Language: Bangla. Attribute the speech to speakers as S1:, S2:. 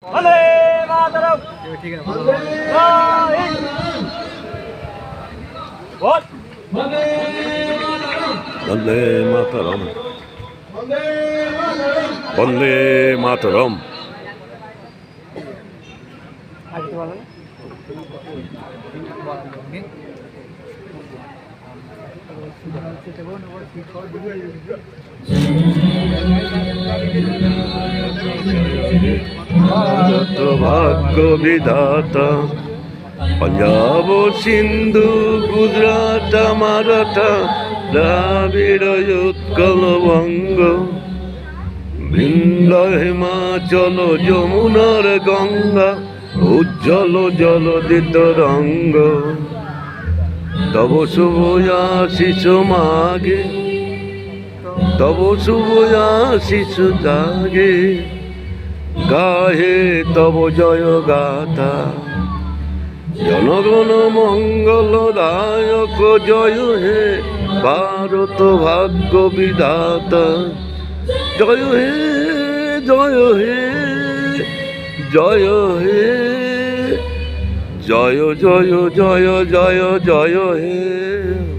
S1: বন্দে মাতরম।
S2: ঠিক আছে
S1: বল।
S3: বন্দে মাতরম, বন্দে মাতরম।
S2: আগে তো বলো না
S3: ভারত ভাগ্য বিধাতা, পঞ্জাব সিন্ধু গুজরাট মারাঠা দ্রাবিড় উৎকল বঙ্গ, বৃন্দ হিমাচল যমুনার গঙ্গা, উজ্জ্বল জলদিত রঙ্গ। তব শুভ আশিস মাগে, তব শুভ আশিস জাগে, গাহে তব জয় গাথা। জনগণ মঙ্গল দায়ক জয় হে ভারত ভাগ্য বিধাতা। জয় হে জয় হে জয় হে, জয় জয় জয় জয় জয় হে।